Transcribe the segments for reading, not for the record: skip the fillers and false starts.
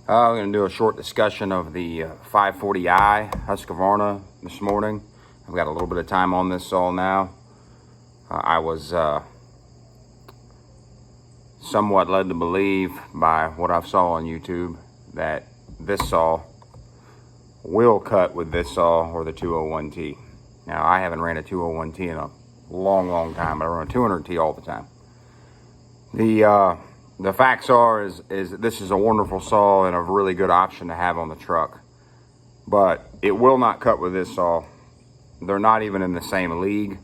I'm going to do a short discussion of the 540i Husqvarna this morning. I've got a little bit of time on this saw now. I was somewhat led to believe by what I saw on YouTube that this saw will cut with this saw or the 201T. Now, I haven't ran a 201T in a long time, but I run a 200T all the time. The facts are is this is a wonderful saw and a really good option to have on the truck, but it will not cut with this saw. They're not even in the same league.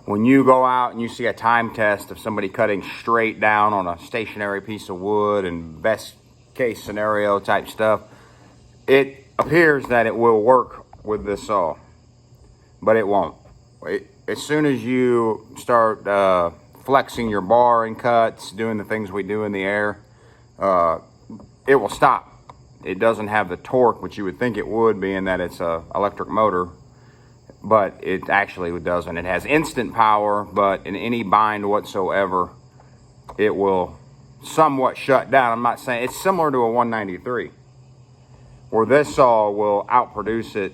When you go out and you see a time test of somebody cutting straight down on a stationary piece of wood and best case scenario type stuff, it appears that it will work with this saw, but it won't. As soon as you start flexing your bar and cuts, doing the things we do in the air, it will stop. It doesn't have the torque which you would think it would, being that it's a electric motor, but it actually doesn't. It has instant power, but in any bind whatsoever, it will somewhat shut down. I'm not saying it's similar to a 193, where this saw will outproduce it,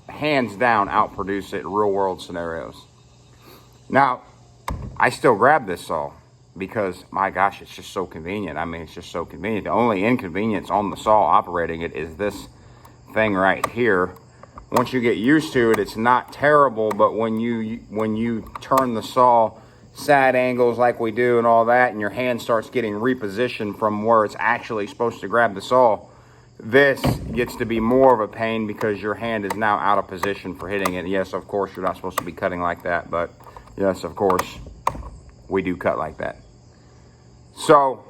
hands down outproduce it in real world scenarios. Now, I still grab this saw because, my gosh, it's just so convenient. I mean, it's just so convenient. The only inconvenience on the saw operating it is this thing right here. Once you get used to it, it's not terrible, but when you turn the saw side angles like we do and all that, and your hand starts getting repositioned from where it's actually supposed to grab the saw, this gets to be more of a pain because your hand is now out of position for hitting it. Yes, of course, you're not supposed to be cutting like that, but yes, of course, we do cut like that. So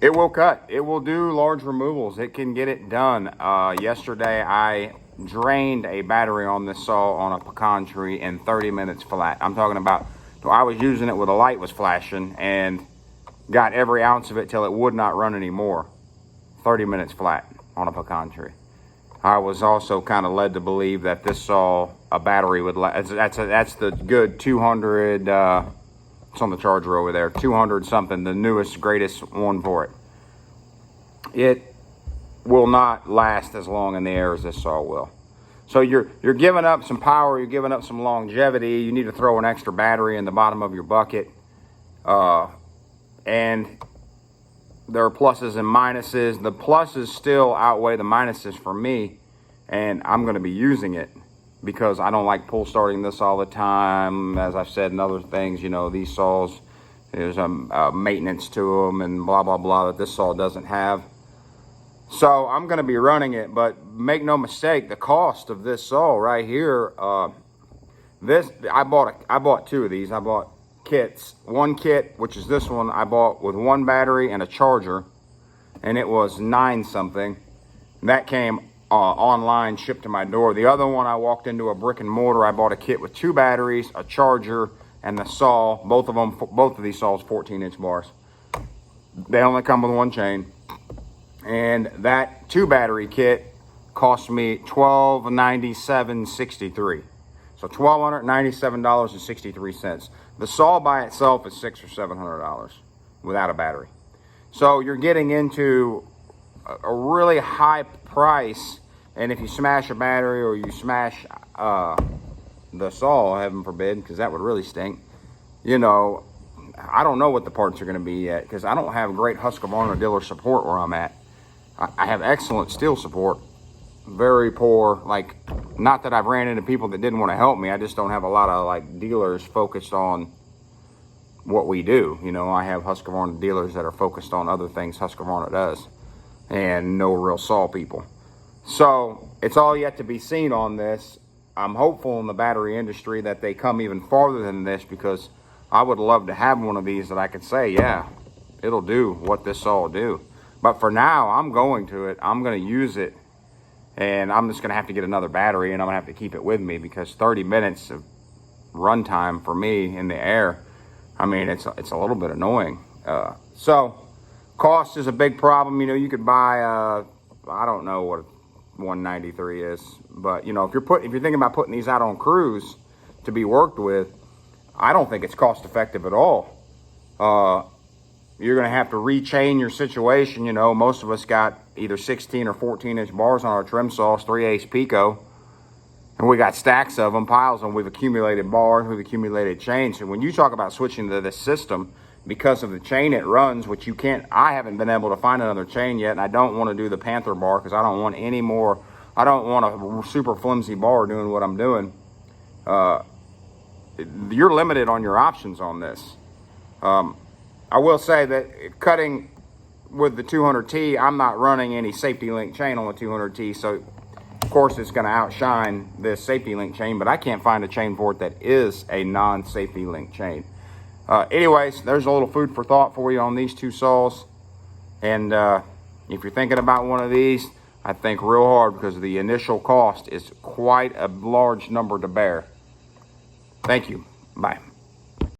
it will cut. It will do large removals. It can get it done. Yesterday, I drained a battery on this saw on a pecan tree in 30 minutes flat. I'm talking about, I was using it where the light was flashing and got every ounce of it till it would not run anymore. 30 minutes flat on a pecan tree. I was also kind of led to believe that this saw, a battery would last. That's the good 200, it's on the charger over there, 200 something, the newest, greatest one for it. It will not last as long in the air as this saw will. So you're giving up some power, you're giving up some longevity. You need to throw an extra battery in the bottom of your bucket. And there are pluses and minuses. The pluses still outweigh the minuses for me, and I'm going to be using it because I don't like pull starting this all the time. As I've said in other things, you know, these saws, there's maintenance to them and blah, blah, blah that this saw doesn't have. So I'm going to be running it, but make no mistake, the cost of this saw right here, I bought two of these. I bought kits. One kit, which is this one, I bought with one battery and a charger, and it was $9 something. That came online, shipped to my door. The other one, I walked into a brick and mortar. I bought a kit with two batteries, a charger, and the saw. Both of these saws 14-inch bars. They only come with one chain. And that 2-battery kit cost me $1297.63. So $1,297.63. The saw by itself is $600 or $700 without a battery. So you're getting into a really high price, and if you smash a battery or you smash the saw, heaven forbid, because that would really stink, you know, I don't know what the parts are going to be yet, because I don't have great Husqvarna dealer support where I'm at. I have excellent steel support, very poor, like, not that I've ran into people that didn't want to help me, I just don't have a lot of like dealers focused on what we do. You know, I have Husqvarna dealers that are focused on other things Husqvarna does, and no real saw people. So it's all yet to be seen on this. I'm hopeful in the battery industry that they come even farther than this, because I would love to have one of these that I could say, yeah, it'll do what this saw will do. But for now, I'm going to it. I'm going to use it, and I'm just going to have to get another battery, and I'm going to have to keep it with me, because 30 minutes of run time for me in the air, I mean, it's a little bit annoying. So cost is a big problem. You know, you could buy I don't know what 193 is, but you know, if you're thinking about putting these out on crews to be worked with, I don't think it's cost effective at all. you're going to have to rechain your situation. You know, most of us got either 16 or 14-inch bars on our trim saws, 3/8 Pico. And we got stacks of them, piles of them. We've accumulated bars, we've accumulated chains. And when you talk about switching to this system, because of the chain it runs, which you can't, I haven't been able to find another chain yet, and I don't want to do the Panther bar because I don't want any more, I don't want a super flimsy bar doing what I'm doing. You're limited on your options on this. I will say that cutting with the 200T, I'm not running any safety link chain on the 200T, so of course it's going to outshine this safety link chain, but I can't find a chain for it that is a non-safety link chain. Anyways, there's a little food for thought for you on these two saws, and if you're thinking about one of these, I think real hard, because the initial cost is quite a large number to bear. Thank you. Bye.